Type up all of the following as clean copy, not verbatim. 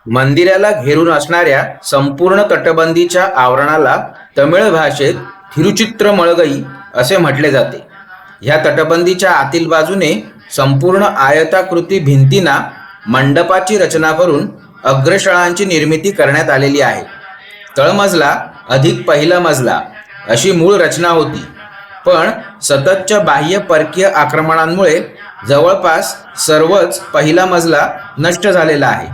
मंदिराला घेरून असणाऱ्या संपूर्ण तटबंदीच्या आवरणाला तमिळ भाषेत थिरुचित्रमळगई असे म्हटले जाते. ह्या तटबंदीच्या आतील बाजूने संपूर्ण आयताकृती भिंतींना मंडपाची रचना करून अग्रशळांची निर्मिती करण्यात आलेली आहे. तळमजला अधिक पहिला मजला अशी मूळ रचना होती, पण सततच्या बाह्य परकीय आक्रमणांमुळे जवळपास सर्वच पहिला मजला नष्ट झालेला आहे.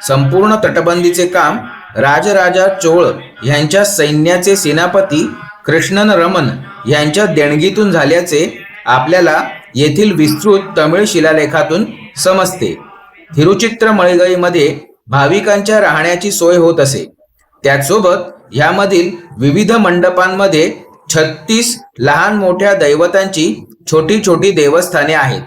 संपूर्ण तटबंदीचे काम राजराजा चोळ यांच्या सैन्याचे सेनापती कृष्णन रमन यांच्या देणगीतून झाल्याचे आपल्याला येथील विस्तृत तमिळ शिलालेखातून समजते. थिरुचित्रमळगईमध्ये भाविकांच्या राहण्याची सोय होत असे. त्याचसोबत यामधील विविध मंडपांमध्ये 36 लहान मोठ्या दैवतांची छोटी छोटी देवस्थाने आहेत,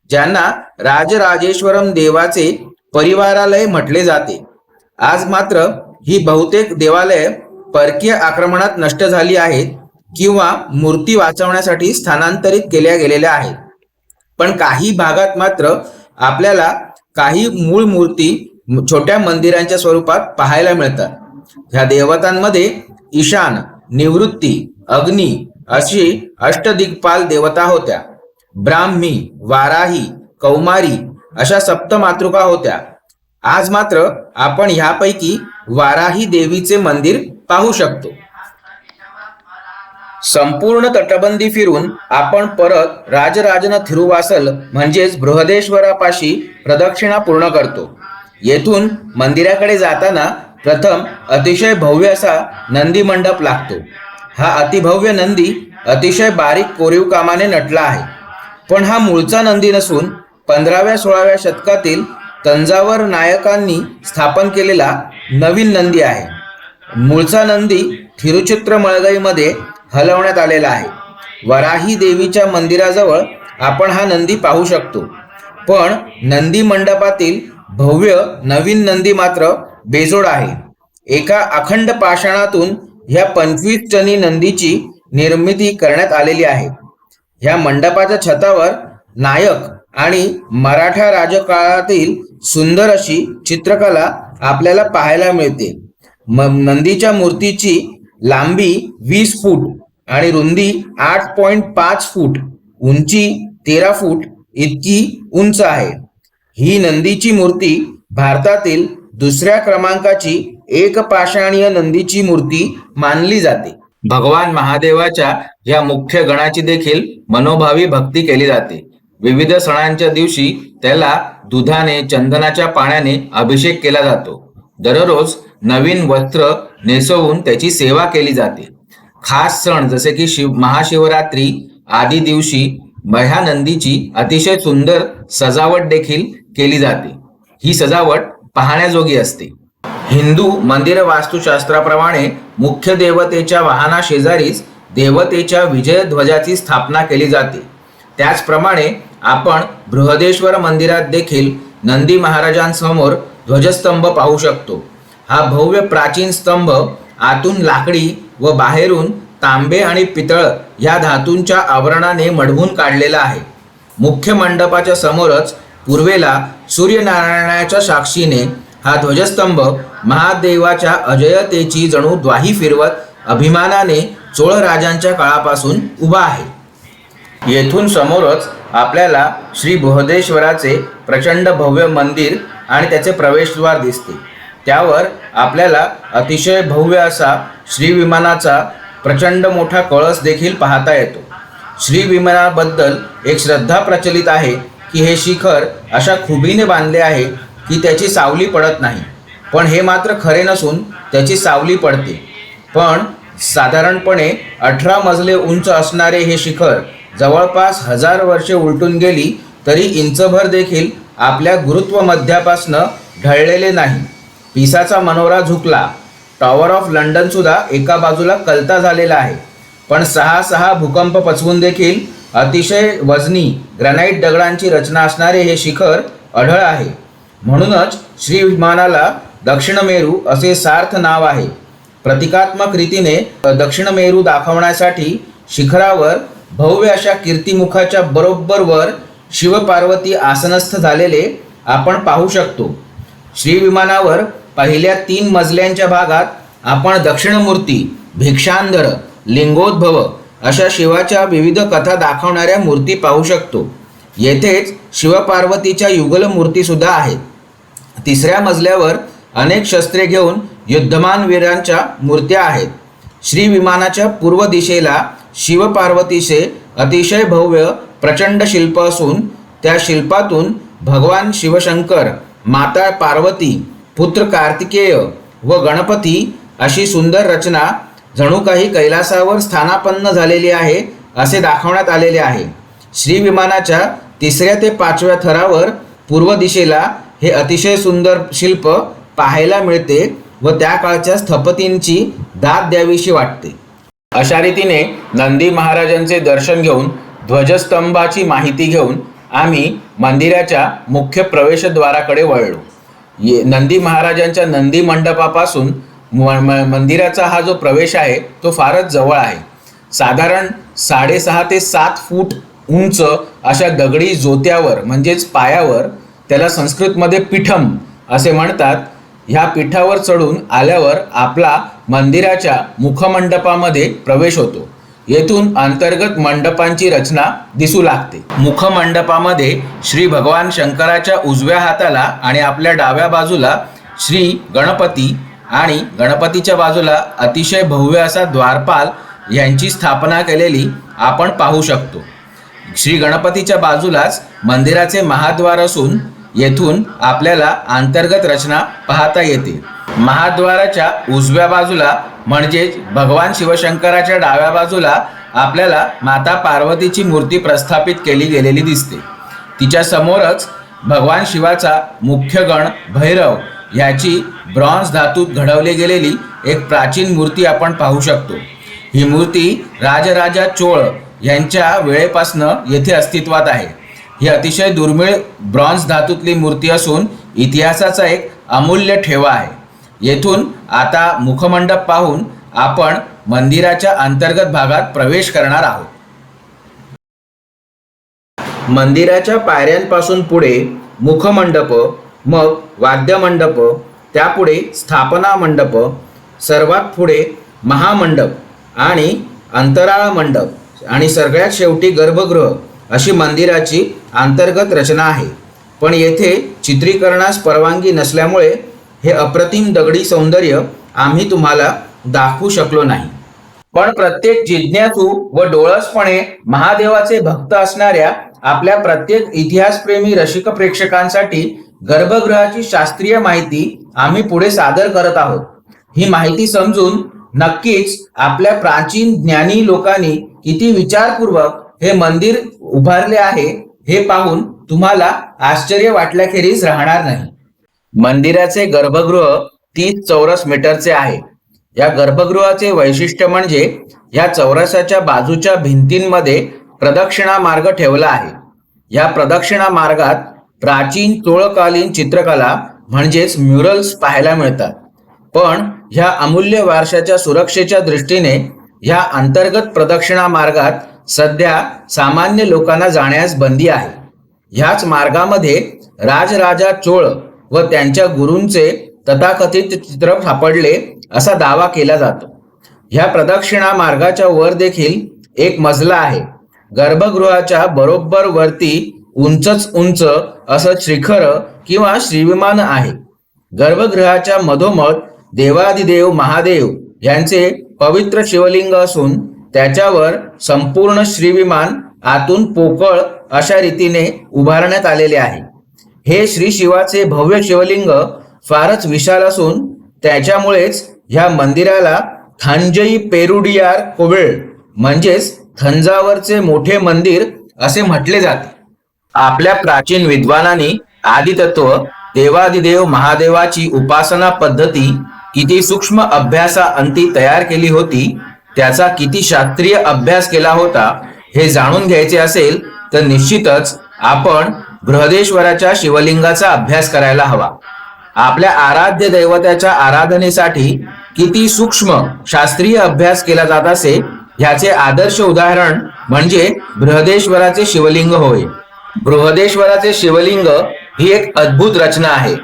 ज्यांना राजराजेश्वरम देवाचे परिवारालय म्हटले जाते. आज मात्र ही बहुतेक देवालये परकीय आक्रमणात नष्ट झाली आहेत किंवा मूर्ती वाचवण्यासाठी स्थानांतरित केल्या गेलेल्या आहेत. पण काही भागात मात्र आपल्याला काही मूळ मूर्ती छोट्या मंदिरांच्या स्वरूपात पाहायला मिळतात. ह्या देवतांमध्ये ईशान, निवृत्ती, अग्नी अशी अष्टदिग्पाल देवता होत्या. ब्राह्मी, वाराही, कौमारी अशा सप्तमातृका होत्या. आज मात्र आपण ह्यापैकी वाराही देवीचे मंदिर पाहू शकतो. संपूर्ण तटबंदी फिरून आपण परत राजराजन थिरुवासल म्हणजेच बृहदेश्वरापाशी प्रदक्षिणा पूर्ण करतो. येथून मंदिराकडे जाताना प्रथम अतिशय भव्य असा नंदी मंडप लागतो. हा अतिभव्य नंदी अतिशय बारीक कोरीव कामाने नटला आहे. पण हा मूळचा नंदी नसून 15व्या-16व्या शतकातील तंजावर नायकांनी स्थापन केलेला नवीन नंदी आहे. मूळचा नंदी थिरुचित्रमळगईमध्ये हलवण्यात आलेला आहे. वराही देवीच्या मंदिराजवळ आपण हा नंदी पाहू शकतो. पण नंदी मंडपातील भव्य नवीन नंदी मात्र बेजोड आहे. एका अखंड पाषाणातून ह्या 25 टनी नंदीची निर्मिती करण्यात आलेली आहे. ह्या मंडपाच्या छतावर नायक आणि मराठा राजकाळातील सुंदर अशी चित्रकला आपल्याला पाहायला मिळते. नंदीच्या मूर्तीची लांबी 20 फूट आणि रुंदी 8.5 फूट, उंची 13 फूट इतकी उंच आहे. ही नंदीची मूर्ती भारतातील दुसऱ्या क्रमांकाची एकपाषाणीय नंदीची मूर्ती मानली जाते. भगवान महादेवाच्या या मुख्य गणाची देखील मनोभावी भक्ती केली जाते. विविध सणांच्या दिवशी त्याला दुधाने, चंदनाच्या पाण्याने अभिषेक केला जातो. दररोज नवीन वस्त्र नेसवून त्याची सेवा केली जाते. खास सण जसे की महाशिवरात्री आदी दिवशी ह्या नंदीची अतिशय सुंदर सजावट देखील केली जाते. ही सजावट पाहण्याजोगी असते. हिंदू मंदिर वास्तुशास्त्राप्रमाणे मुख्य देवतेच्या वाहना शेजारीच देवतेच्या विजयध्वजाची स्थापना केली जाते. त्याचप्रमाणे आपण बृहदेश्वर मंदिरात देखील नंदी महाराजांसमोर ध्वजस्तंभ पाहू शकतो. हा भव्य प्राचीन स्तंभ आतून लाकडी व बाहेरून तांबे आणि पितळ या धातूंच्या आवरणाने मढवून काढलेला आहे. मुख्य मंडपाच्या समोरच पूर्वेला सूर्यनारायणाच्या साक्षीने हा ध्वजस्तंभ महादेवाच्या अजयतेची जणू द्वाही फिरवत अभिमानाने चोळ राजांच्या काळापासून उभा आहे. येथून समोरच आपल्याला श्री बृहदेश्वराचे प्रचंड भव्य मंदिर आणि त्याचे प्रवेशद्वार दिसते. त्यावर आपल्याला अतिशय भव्य असा श्रीविमानाचा प्रचंड मोठा कळस देखील पाहता येतो. श्रीविमानाबद्दल एक श्रद्धा प्रचलित आहे की हे शिखर अशा खुबीने बांधले आहे की त्याची सावली पडत नाही. पण हे मात्र खरे नसून त्याची सावली पडते. पण साधारणपणे 18 मजले उंच असणारे हे शिखर जवळपास 1000 वर्षे उलटून गेली तरी इंचभर देखील आपल्या गुरुत्व मध्यापासनं ढळलेले नाही. पिसाचा मनोरा झुकला. टॉवर ऑफ लंडन सुद्धा एका बाजूला कलता झालेला आहे. पण 6 भूकंप पचवून देखील अतिशय वजनी ग्रॅनाइट दगडांची रचना असणारे हे शिखर अढळ आहे. म्हणूनच श्री विमानाला दक्षिण मेरू असे सार्थ नाव आहे. प्रतिकात्मक रीतीने दक्षिण मेरू दाखवण्यासाठी शिखरावर भव्य अशा कीर्तिमुखाच्या बरोबर वर शिवपार्वती आसनस्थ झालेले आपण पाहू शकतो. श्री विमानावर पहिल्या 3 मजल्यांच्या भागात आपण दक्षिणमूर्ती, भिक्षांधर, लिंगोद्भव अशा शिवाच्या विविध कथा दाखवणाऱ्या मूर्ती पाहू शकतो. येथेच शिवपार्वतीच्या युगल मूर्ती सुद्धा आहेत. 3ऱ्या मजल्यावर अनेक शस्त्रे घेऊन युद्धमान वीरांच्या मूर्त्या आहेत. श्री विमानाच्या पूर्व दिशेला शिवपार्वतीचे अतिशय भव्य प्रचंड शिल्प असून त्या शिल्पातून भगवान शिवशंकर, माता पार्वती, पुत्र कार्तिकेय व गणपती अशी सुंदर रचना जणू काही कैलासावर स्थानापन्न झालेली आहे असे दाखवण्यात आलेले आहे. श्री विमानाच्या 3ऱ्या ते 5व्या थरावर पूर्व दिशेला हे अतिशय सुंदर शिल्प पाहायला मिळते व त्या काळच्या स्थपतींची दाद द्यावीशी वाटते. अशा रीतीने नंदी महाराजांचे दर्शन घेऊन ध्वजस्तंभाची माहिती घेऊन आम्ही मंदिराच्या मुख्य प्रवेशद्वाराकडे वळलो. नंदी महाराजांच्या नंदी मंडपापासून मंदिराचा हा जो प्रवेश आहे तो फारच जवळ आहे. साधारण 6.5 ते 7 फूट उंच अशा दगडी जोत्यावर म्हणजेच पायावर, त्याला संस्कृतमध्ये पीठम असे म्हणतात, ह्या पीठावर चढून आल्यावर आपला मंदिराच्या मुखमंडपामध्ये प्रवेश होतो. येथून अंतर्गत मंडपांची रचना दिसू लागते. मुखमंडपामध्ये श्री भगवान शंकराच्या उजव्या हाताला आणि आपल्या डाव्या बाजूला श्री गणपती आणि गणपतीच्या बाजूला अतिशय भव्य असा द्वारपाल यांची स्थापना केलेली आपण पाहू शकतो. श्री गणपतीच्या बाजूलाच मंदिराचे महाद्वार असून येथून आपल्याला अंतर्गत रचना पाहता येते. महाद्वाराच्या उजव्या बाजूला म्हणजेच भगवान शिवशंकराच्या डाव्या बाजूला आपल्याला माता पार्वतीची मूर्ती प्रस्थापित केली गेलेली दिसते. तिच्या समोरच भगवान शिवाचा मुख्य गण भैरव ह्याची ब्रॉन्झ धातूत घडवली गेलेली एक प्राचीन मूर्ती आपण पाहू शकतो. ही मूर्ती राजराजा चोळ यांच्या वेळेपासनं येथे अस्तित्वात आहे. ही अतिशय दुर्मिळ ब्रॉन्झ धातूतली मूर्ती असून इतिहासाचा एक अमूल्य ठेवा आहे. येथून आता मुखमंडप पाहून आपण मंदिराच्या अंतर्गत भागात प्रवेश करणार आहोत. मंदिराच्या पायऱ्यांपासून पुढे मुखमंडप, मग वाद्यमंडप, त्यापुढे स्थापना मंडप, सर्वात पुढे महामंडप आणि अंतराळ मंडप आणि सगळ्यात शेवटी गर्भगृह अशी मंदिराची अंतर्गत रचना आहे. पण येथे चित्रीकरणास परवानगी नसल्यामुळे हे अप्रतिम दगडी सौंदर्य आम्ही तुम्हाला दाखवू शकलो नाही. पण प्रत्येक जिज्ञासू व डोळसपणे महादेवाचे भक्त असणाऱ्या आपल्या प्रत्येक इतिहासप्रेमी रसिक प्रेक्षकांसाठी गर्भगृहाची शास्त्रीय माहिती आम्ही पुढे सादर करत आहोत. ही माहिती समजून नक्कीच आपल्या प्राचीन ज्ञानी लोकांनी किती विचारपूर्वक हे मंदिर उभारले आहे हे पाहून तुम्हाला आश्चर्य वाटल्याखेरीज राहणार नाही. मंदिराचे गर्भगृह 30 चौरस मीटरचे आहे. या गर्भगृहाचे वैशिष्ट्य म्हणजे या चौरसाच्या बाजूच्या भिंतींमध्ये प्रदक्षिणा मार्ग ठेवला आहे. या प्रदक्षिणा मार्गात प्राचीन चोळकालीन चित्रकला म्हणजेच म्युरल्स पाहायला मिळतात. पण ह्या अमूल्य वारशाच्या सुरक्षेच्या दृष्टीने ह्या अंतर्गत प्रदक्षिणा मार्गात सध्या सामान्य लोकांना जाण्यास बंदी आहे. ह्याच मार्गामध्ये राजराजा चोळ व त्यांच्या गुरूंचे तथाकथित चित्र सापडले असा दावा केला जातो. ह्या प्रदक्षिणा मार्गाच्या वर देखील एक मजला आहे. गर्भगृहाच्या बरोबर वरती उंचच उंच असं शिखर किंवा श्रीविमान आहे. गर्भगृहाच्या मधोमध देवादिदेव महादेव यांचे पवित्र शिवलिंग असून त्याच्यावर संपूर्ण श्रीविमान आतून पोकळ अशा रीतीने उभारण्यात आलेले आहे. हे श्री शिवाचे भव्य शिवलिंग फारच विशाल असून त्याच्यामुळेच ह्या मंदिराला थांजई पेरुडियार कोविळ म्हणजेच थंजावरचे मोठे मंदिर असे म्हटले जाते. आपल्या प्राचीन विद्वानांनी आदितत्व देवादिदेव महादेवाची उपासना पद्धती किती सूक्ष्म अभ्यासाअंती तयार केली होती, त्याचा किती शास्त्रीय अभ्यास केला होता हे जाणून घ्यायचे असेल तर निश्चितच आपण बृहदेश्वराच्या शिवलिंगाचा अभ्यास करायला हवा. आपल्या आराध्य दैवताच्या आराधनेसाठी किती सूक्ष्म शास्त्रीय अभ्यास केला जात असे ह्याचे आदर्श उदाहरण म्हणजे बृहदेश्वराचे शिवलिंग होय. बृहदेश्वराचे शिवलिंग ही एक अद्भुत रचना आहे.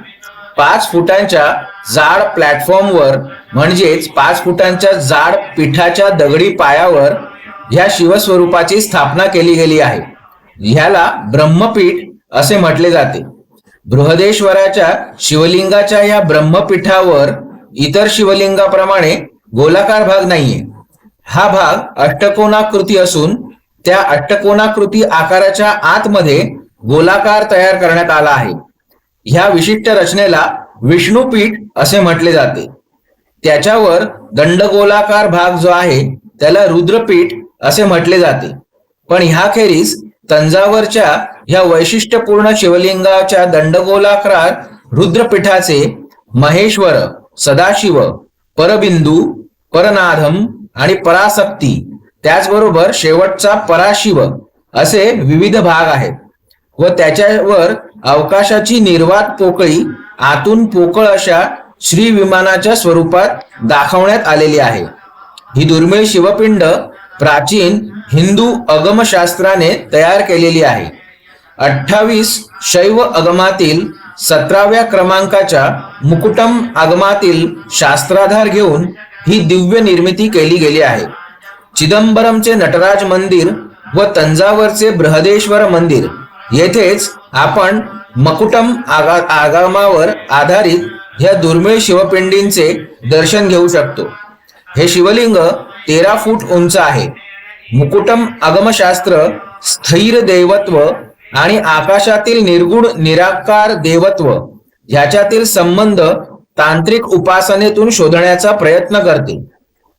5 फुटांच्या जाड प्लॅटफॉर्मवर म्हणजेच 5 फुटांच्या जाड पिठाच्या दगडी पायावर ह्या शिवस्वरूपाची स्थापना केली गेली आहे. ह्याला ब्रह्मपीठ असे म्हटले जाते. बृहदेश्वराच्या शिवलिंगाच्या या ब्रह्मपीठावर इतर शिवलिंगाप्रमाणे गोलाकार भाग नाहीये. हा भाग अष्टकोनाकृती असून त्या अष्टकोनाकृती आकाराच्या आतमध्ये गोलाकार तयार करण्यात आला आहे. ह्या विशिष्ट रचनेला विष्णुपीठ असे म्हटले जाते. त्याच्यावर दंडगोलाकार भाग जो आहे त्याला रुद्रपीठ असे म्हटले जाते. पण ह्याखेरीज तंजावरच्या ह्या वैशिष्ट्यपूर्ण शिवलिंगाच्या दंडगोलाकार रुद्रपीठाचे महेश्वर, सदाशिव, परबिंदू, परनाधम आणि पराशक्ती, त्याचबरोबर शेवटचा पराशिव असे विविध भाग आहेत व त्याच्यावर अवकाशाची निर्वात पोकळी आतून पोकळ अशा श्री विमानाच्या स्वरूपात दाखवण्यात आलेली आहे. ही दुर्मिळ शिवपिंड प्राचीन हिंदू अगमशास्त्राने तयार केलेली आहे. 28 शैव आगमातील 17व्या क्रमांकाच्या मुकुटम आगमातील शास्त्राधार घेऊन ही दिव्य निर्मिती केली गेली आहे. चिदंबरमचे नटराज मंदिर व तंजावरचे बृहदेश्वर मंदिर येथेच आपण मकुटम आगमावर आधारित ह्या दुर्मिळ शिवपिंडींचे दर्शन घेऊ शकतो. हे शिवलिंग 13 फूट उंच आहे. मुकुटम आगमशास्त्र स्थैर्य देवत्व आणि आकाशातील निर्गुण निराकार देवत्व ह्याच्यातील संबंध तांत्रिक उपासनेतून शोधण्याचा प्रयत्न करते.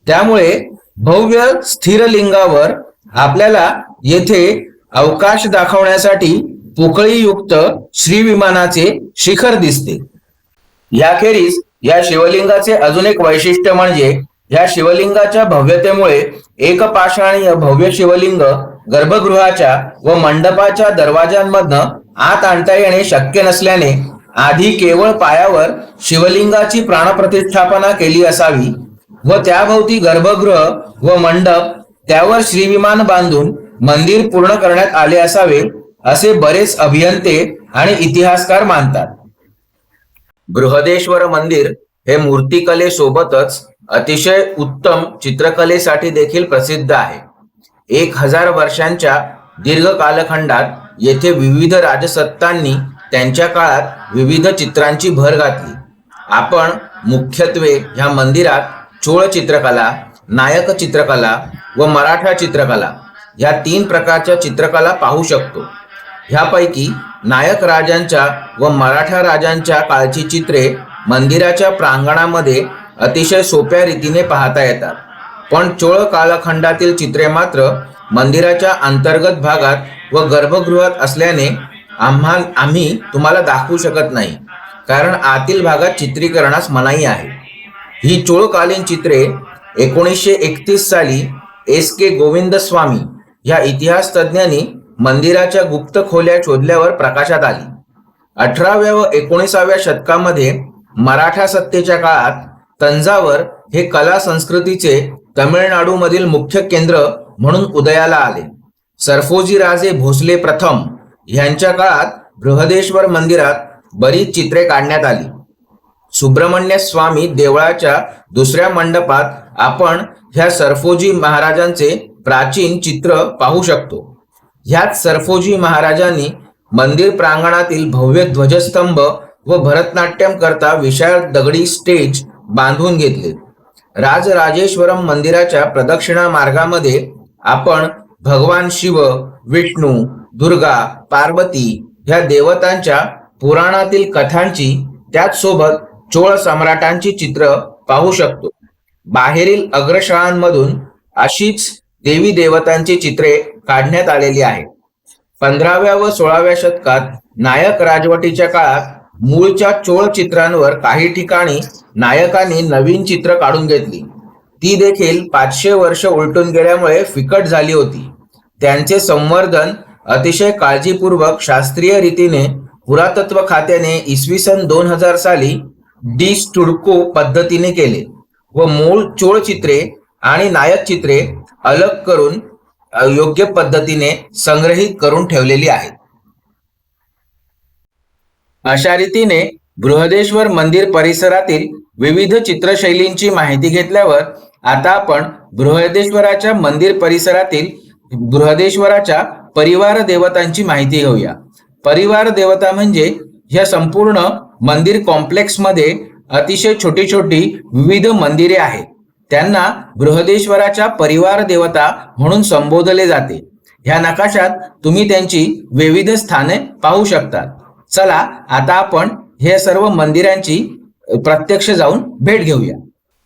त्यामुळे भव्य स्थिर लिंगावर आपल्याला येथे अवकाश दाखवण्यासाठी पोकळीयुक्त श्रीविमानाचे शिखर दिसते. याखेरीज या शिवलिंगाचे अजून एक वैशिष्ट्य म्हणजे या शिवलिंगाच्या भव्यतेमुळे एकपाषाणीय भव्य शिवलिंग गर्भगृहाच्या व मंडपाच्या दरवाजांमधनं आत आणता येणे शक्य नसल्याने आधी केवळ पायावर शिवलिंगाची प्राणप्रतिष्ठापना केली असावी व त्याभोवती गर्भगृह व मंडप त्यावर श्रीविमान बांधून मंदिर पूर्ण करण्यात आले असावे असे बरेच अभियंते आणि इतिहासकार मानतात. बृहदेश्वर मंदिर हे मूर्तिकलेसोबतच अतिशय उत्तम चित्रकलेसाठी देखील प्रसिद्ध आहे. 1000 वर्षांच्या दीर्घ कालखंडात येथे विविध राजसत्तांनी त्यांच्या काळात विविध चित्रांची भर घातली. आपण मुख्यत्वे ह्या मंदिरात चोळ चित्रकला, नायक चित्रकला व मराठा चित्रकला ह्या 3 प्रकारच्या चित्रकला पाहू शकतो. ह्यापैकी नायक राजांच्या व मराठा राजांच्या काळची चित्रे मंदिराच्या प्रांगणामध्ये अतिशय सोप्या रीतीने पाहता येतात. पण चोळ कालखंडातील चित्रे मात्र मंदिराच्या अंतर्गत भागात व गर्भगृहात असल्याने आम्ही तुम्हाला दाखवू शकत नाही, कारण आतील भागात चित्रीकरणास मनाई आहे. ही चोळकालीन चित्रे 1931 साली S.K. गोविंदस्वामी ह्या इतिहास तज्ञांनी मंदिराच्या गुप्त खोल्या शोधल्यावर प्रकाशात आली. 18व्या व 19व्या शतकामध्ये मराठा सत्तेच्या काळात तंजावर हे कला संस्कृतीचे तमिळनाडूमधील मुख्य केंद्र म्हणून उदयाला आले. सरफोजी राजे भोसले प्रथम ह्यांच्या काळात बृहदेश्वर मंदिरात बरीच चित्रे काढण्यात आली. सुब्रमण्य स्वामी देवळाच्या 2ऱ्या मंडपात आपण ह्या सरफोजी महाराजांचे प्राचीन चित्र पाहू शकतो. ह्यात सरफोजी महाराजांनी मंदिर प्रांगणातील भव्य ध्वजस्तंभ व भरतनाट्यम करता विशाल दगडी स्टेज बांधून घेतले. राजराजेश्वरम मंदिराच्या प्रदक्षिणा मार्गामध्ये आपण भगवान शिव, विष्णू, दुर्गा, पार्वती ह्या देवतांच्या पुराणातील कथांची त्याचसोबत चोळ सम्राटांची चित्र पाहू शकतो. बाहेरील अग्रशाळांमधून अशीच देवी देवतांची चित्रे काढण्यात आलेली आहेत. 15व्या व 16व्या शतकात नायक राजवटीच्या काळात मूळच्या चोळ चित्रांवर काही ठिकाणी नायकांनी नवीन चित्र काढून घेतली. ती देखील 500 वर्ष उलटून गेल्यामुळे फिकट झाली होती. त्यांचे संवर्धन अतिशय काळजीपूर्वक शास्त्रीय रीतीने पुरातत्व खात्याने इसवी सन 2000 साली डी स्टुडको पद्धतीने केले व मूळ चोळ चित्रे आणि नायक चित्रे अलग करून योग्य पद्धतीने संग्रहित करून ठेवलेली आहेत. अशा रीतीने बृहदेश्वर मंदिर परिसरातील विविध चित्रशैलींची माहिती घेतल्यावर आता आपण बृहदेश्वराच्या मंदिर परिसरातील बृहदेश्वराच्या परिवार देवतांची माहिती घेऊया. परिवार देवता म्हणजे ह्या संपूर्ण मंदिर कॉम्प्लेक्समध्ये अतिशय छोटी छोटी विविध मंदिरे आहेत. त्यांना बृहदेश्वराच्या परिवार देवता म्हणून संबोधले जाते. ह्या नकाशात तुम्ही त्यांची विविध स्थाने पाहू शकता. चला आता आपण हे सर्व मंदिरांची प्रत्यक्ष जाऊन भेट घेऊया.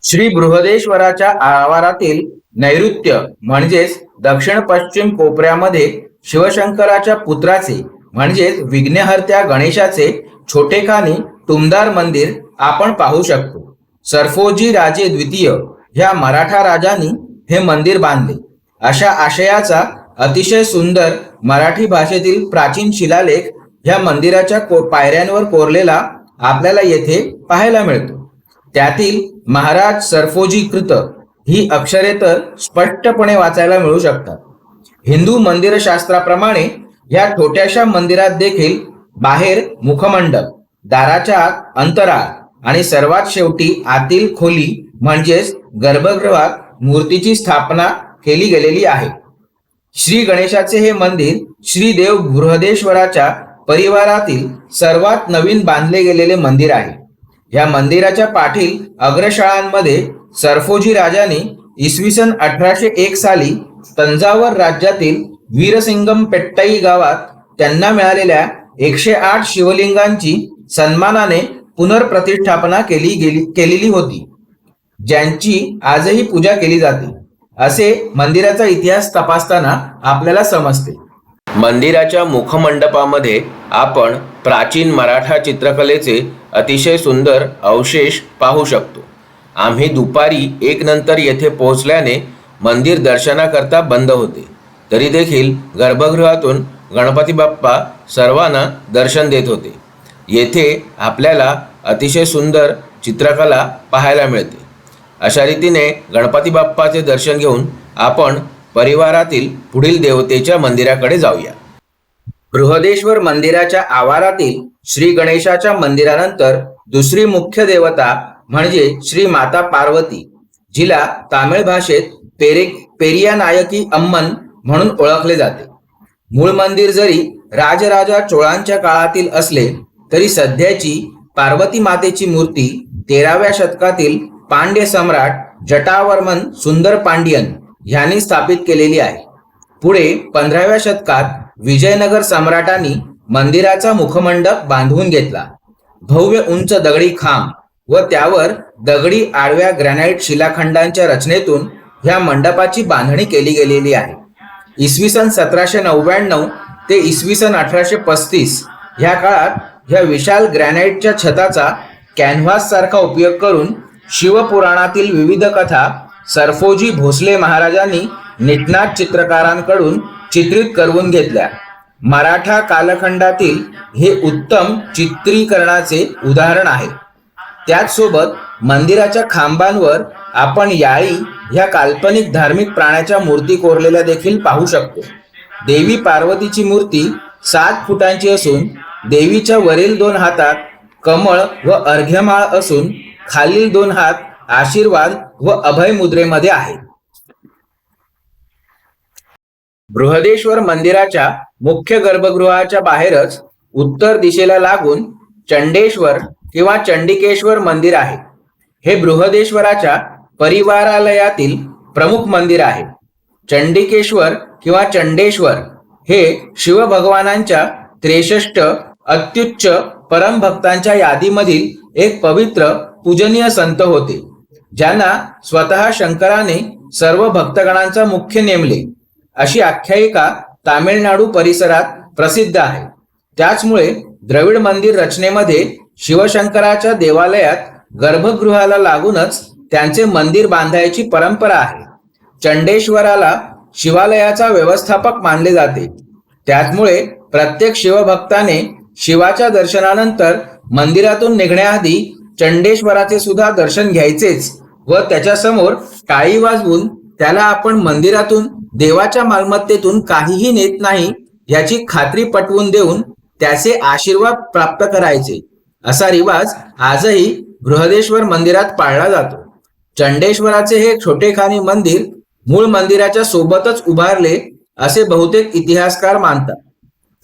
श्री बृहदेश्वराच्या आवारातील नैऋत्य म्हणजेच दक्षिण पश्चिम कोपऱ्यामध्ये शिवशंकराच्या पुत्राचे म्हणजेच विघ्नहर्त्या गणेशाचे छोटेखानी टुमदार मंदिर आपण पाहू शकतो. सर्फोजी राजे द्वितीय ह्या मराठा राजांनी हे मंदिर बांधले. अशा आशयाचा अतिशय सुंदर मराठी भाषेतील प्राचीन शिलालेख ह्या मंदिराच्या पायऱ्यांवर कोरलेला आपल्याला येथे पाहायला मिळतो. त्यातील महाराज सर्फोजी कृत ही अक्षरे तर स्पष्टपणे वाचायला मिळू शकतात. हिंदू मंदिरशास्त्राप्रमाणे या छोट्याशा मंदिरात देखील बाहेर मुखमंडप, दाराच्या आत अंतराळ आणि सर्वात शेवटी आतील खोली म्हणजेच गर्भगृहात मूर्तीची स्थापना केली गेलेली आहे. श्री गणेशाचे हे मंदिर श्री देव बृहदेश्वराच्या परिवारातील सर्वात नवीन बांधले गेलेले मंदिर आहे. या मंदिराच्या पाठील अग्रशाळांमध्ये सर्फोजी राजांनी इसवी सन 1801 साली तंजावर राज्यातील वीरसिंगम पेट्टाई गावात त्यांना मिळालेल्या 108 शिवलिंगांची सन्मानाने पुनर्प्रतिष्ठापना केलेली होती, ज्यांची आजही पूजा केली जाते. असे मंदिराचा इतिहास तपासताना आपल्याला समजते. मंदिराच्या मुखमंडपामध्ये आपण प्राचीन मराठा चित्रकलेचे अतिशय सुंदर अवशेष पाहू शकतो. आम्ही दुपारी 1 नंतर येथे पोहोचल्याने मंदिर दर्शनाकरता बंद होते. तरी देखील गर्भगृहातून गणपती बाप्पा सर्वांना दर्शन देत होते. येथे आपल्याला अतिशय सुंदर चित्रकला पाहायला मिळते. अशा रीतीने गणपती बाप्पाचे दर्शन घेऊन आपण परिवारातील पुढील देवतेच्या मंदिराकडे जाऊया. बृहदेश्वर मंदिराच्या आवारातील श्री गणेशाच्या मंदिरानंतर दुसरी मुख्य देवता म्हणजे श्री माता पार्वती, जिला तामिळ भाषेत पेरियानायकी अम्मन म्हणून ओळखले जाते. मूळ मंदिर जरी राजराजा चोळांच्या काळातील असले तरी सध्याची पार्वती मातेची मूर्ती 13व्या शतकातील पांड्य सम्राट जटावर्मन सुंदर पांड्यन ह्यांनी स्थापित केलेली आहे. पुढे 15व्या शतकात विजयनगर सम्राटांनी मंदिराचा मुखमंडप बांधून घेतला. भव्य उंच दगडी खांब व त्यावर दगडी आडव्या ग्रॅनाइट शिलाखंडांच्या रचनेतून ह्या मंडपाची बांधणी केली गेलेली आहे. इसवी सन 1799 ते इसवी सन 1835 ह्या काळात ह्या विशाल ग्रॅनाइटच्या छताचा कॅनव्हास सारखा उपयोग करून शिवपुराणातील विविध कथा सर्फोजी भोसले महाराजांनी निटनाट चित्रकारांकडून चित्रित करवून घेतल्या. मराठा कालखंडातील हे उत्तम चित्रीकरणाचे उदाहरण आहे. त्याचसोबत मंदिराच्या खांबांवर आपण याळी ह्या काल्पनिक धार्मिक प्राण्याच्या मूर्ती कोरलेल्या देखील पाहू शकतो. देवी पार्वतीची मूर्ती 7 फुटांची असून देवीच्या वरील 2 हातात कमळ व अर्घ्यमाळ असून खालील 2 हात आशीर्वाद व अभय मुद्रेमध्ये आहेत. बृहदेश्वर मंदिराच्या मुख्य गर्भगृहाच्या बाहेरच उत्तर दिशेला लागून चंडेश्वर किंवा चंडिकेश्वर मंदिर आहे. हे बृहदेश्वराच्या परिवारालयातील प्रमुख मंदिर आहे. चंडिकेश्वर किंवा चंडेश्वर हे शिवभगवानांच्या 63 अत्युच्च परमभक्तांच्या यादीमधील एक पवित्र पूजनीय संत होते, ज्यांना स्वतः शंकराने सर्व भक्तगणांचा मुख्य नेमले अशी आख्यायिका तामिळनाडू परिसरात प्रसिद्ध आहे. त्याचमुळे द्रविड मंदिर रचनेमध्ये शिवशंकराच्या देवालयात गर्भगृहाला लागूनच त्यांचे मंदिर बांधायची परंपरा आहे. चंडेश्वराला शिवालयाचा व्यवस्थापक मानले जाते. त्याचमुळे प्रत्येक शिवभक्ताने शिवाच्या दर्शनानंतर मंदिरातून निघण्याआधी चंडेश्वराचे सुद्धा दर्शन घ्यायचेच व त्याच्या समोर टाळी वाजवून त्याला आपण मंदिरातून देवाच्या मालमत्तेतून काहीही नेत नाही याची खात्री पटवून देऊन त्याचे आशीर्वाद प्राप्त करायचे. असा रिवाज आजही बृहदेश्वर मंदिरात पाळला जातो. चंडेश्वराचे हे छोटेखानी मंदिर मूळ मंदिराच्या सोबतच उभारले असे बहुतेक इतिहासकार मानतात.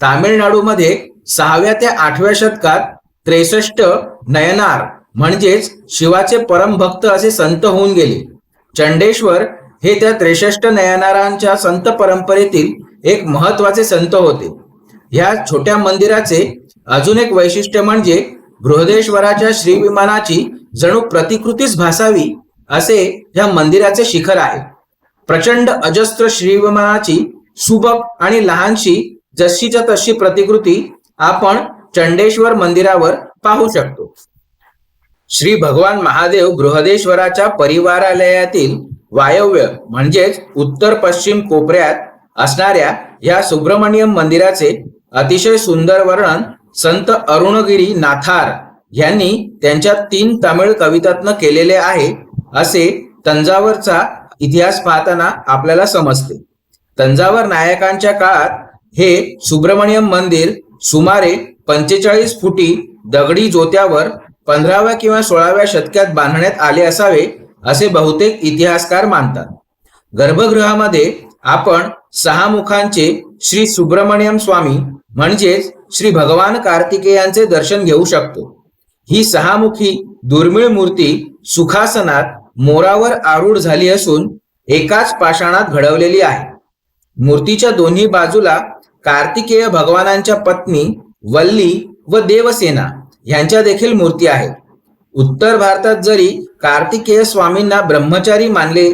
तामिळनाडूमध्ये 6व्या ते 8व्या शतकात 63 नयनार म्हणजेच शिवाचे परमभक्त असे संत होऊन गेले. चंडेश्वर हे त्या 63 नयनारांच्या संत परंपरेतील एक महत्वाचे संत होते. ह्या छोट्या मंदिराचे अजून एक वैशिष्ट्य म्हणजे बृहदेश्वराच्या श्रीविमानाची जणू प्रतिकृतीच भासावी असे ह्या मंदिराचे शिखर आहे. प्रचंड अजस्त्र श्रीविमानाची सुबक आणि लहानशी जशीच्या तशी प्रतिकृती आपण चंडेश्वर मंदिरावर पाहू शकतो. श्री भगवान महादेव बृहदेश्वराच्या परिवारालयातील वायव्य म्हणजेच उत्तर पश्चिम कोपऱ्यात असणाऱ्या या सुब्रमण्यम मंदिराचे अतिशय सुंदर वर्णन संत अरुणगिरी नाथार यांनी त्यांच्या 3 तमिळ कवितांतून केलेले आहे असे तंजावरचा इतिहास पाहताना आपल्याला समजते. तंजावर नायकांच्या काळात हे सुब्रमण्यम मंदिर सुमारे 45 फुटी दगडी जोत्यावर 15व्या किंवा 16व्या शतकात बांधण्यात आले असावे असे बहुतेक इतिहासकार मानतात. गर्भगृहामध्ये आपण 6 मुखांचे श्री सुब्रमण्यम स्वामी म्हणजेच श्री भगवान कार्तिकेयांचे दर्शन घेऊ शकतो. ही 6 मुखी दुर्मिळ मूर्ती सुखासनात मोरावर आरूढ झाली असून एकाच पाषाणात घडवलेली आहे. मूर्तीच्या दोन्ही बाजूला कार्तिकेय भगवानांच्या पत्नी वल्ली व देवसेना यांच्या देखील मूर्ती आहेत. उत्तर भारतात जरी कार्तिकेय स्वामींना ब्रह्मचारी मानले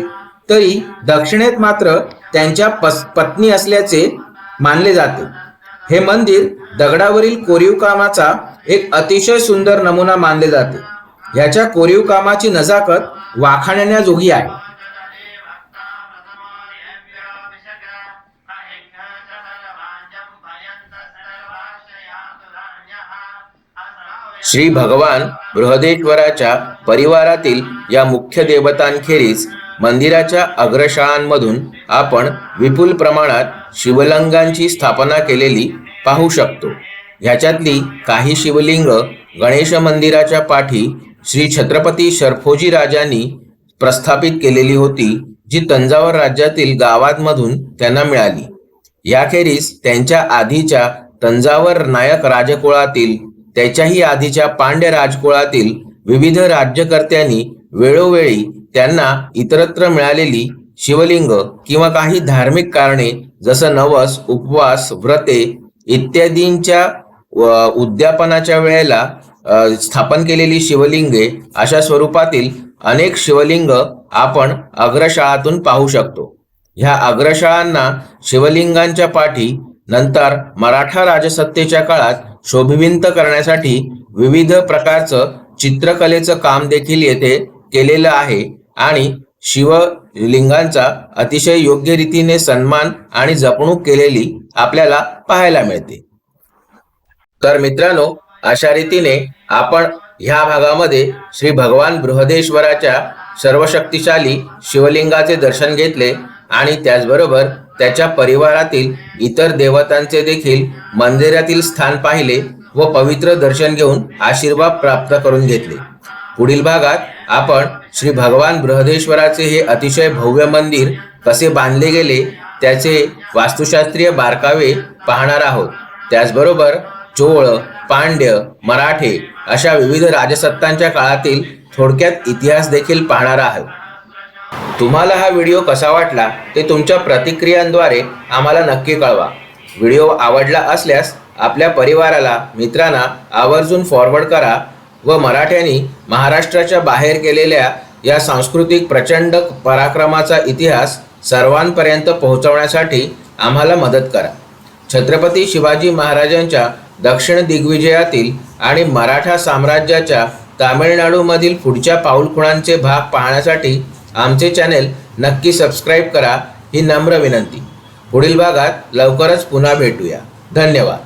तरी दक्षिणेत मात्र त्यांच्या पत्नी असल्याचे मानले जाते. हे मंदिर दगडावरील कोरीव कामाचा एक अतिशय सुंदर नमुना मानले जाते. याच्या कोरीव कामाची नजाकत वाखाणण्याजोगी आहे. श्री भगवान बृहदेश्वराच्या परिवारातील या मुख्य देवतांखेरीज मंदिराच्या अग्रशाळांमधून आपण विपुल प्रमाणात शिवलिंगांची स्थापना केलेली पाहू शकतो. ह्याच्यातली काही शिवलिंग गणेश मंदिराच्या पाठी श्री छत्रपती शर्फोजी राजांनी प्रस्थापित केलेली होती, जी तंजावर राज्यातील गावांमधून त्यांना मिळाली. याखेरीज त्यांच्या आधीच्या तंजावर नायक राजकुळातील, त्याच्याही आधीच्या पांड्य राजकुळातील विविध राज्यकर्त्यांनी वेळोवेळी त्यांना इतरत्र मिळालेली शिवलिंग किंवा काही धार्मिक कारणे जसं नवस, उपवास, व्रते इत्यादींच्या उद्यापनाच्या वेळेला स्थापन केलेली शिवलिंगे अशा स्वरूपातील अनेक शिवलिंग आपण अग्रशाळातून पाहू शकतो. ह्या अग्रशाळांना शिवलिंगांच्या पाठी नंतर मराठा राजसत्तेच्या काळात शोभिवंत करण्यासाठी विविध प्रकारचं चित्रकलेचं काम देखील येथे केलेलं आहे आणि शिवलिंगांचा अतिशय योग्य रीतीने सन्मान आणि जपणूक केलेली आपल्याला पाहायला मिळते. तर मित्रांनो, अशा रीतीने आपण ह्या भागामध्ये श्री भगवान बृहदेश्वराच्या सर्वशक्तिशाली शिवलिंगाचे दर्शन घेतले आणि त्याचबरोबर त्याच्या परिवारातील इतर देवतांचे देखील मंदिरातील स्थान पाहिले व पवित्र दर्शन घेऊन आशीर्वाद प्राप्त करून घेतले. पुढील भागात आपण श्री भगवान बृहदेश्वराचे हे अतिशय भव्य मंदिर कसे बांधले गेले त्याचे वास्तुशास्त्रीय बारकावे पाहणार आहोत. त्याचबरोबर चोळ, पांड्य, मराठे अशा विविध राजसत्तांच्या काळातील थोडक्यात इतिहास देखील पाहणार आहोत. तुम्हाला हा व्हिडिओ कसा वाटला ते तुमच्या प्रतिक्रियांद्वारे आम्हाला नक्की कळवा. व्हिडिओ आवडला असल्यास आपल्या परिवाराला, मित्रांना आवर्जून फॉरवर्ड करा व मराठ्यांनी महाराष्ट्राच्या बाहेर केलेल्या या सांस्कृतिक प्रचंड पराक्रमाचा इतिहास सर्वांपर्यंत पोहोचवण्यासाठी आम्हाला मदत करा. छत्रपती शिवाजी महाराजांच्या दक्षिण दिग्विजयातील आणि मराठा साम्राज्याच्या तामिळनाडूमधील पुढच्या पाऊलखुणांचे भाग पाहण्यासाठी आमचे चॅनेल नक्की सबस्क्राईब करा ही नम्र विनंती. पुढील भागात लवकरच पुन्हा भेटूया. धन्यवाद.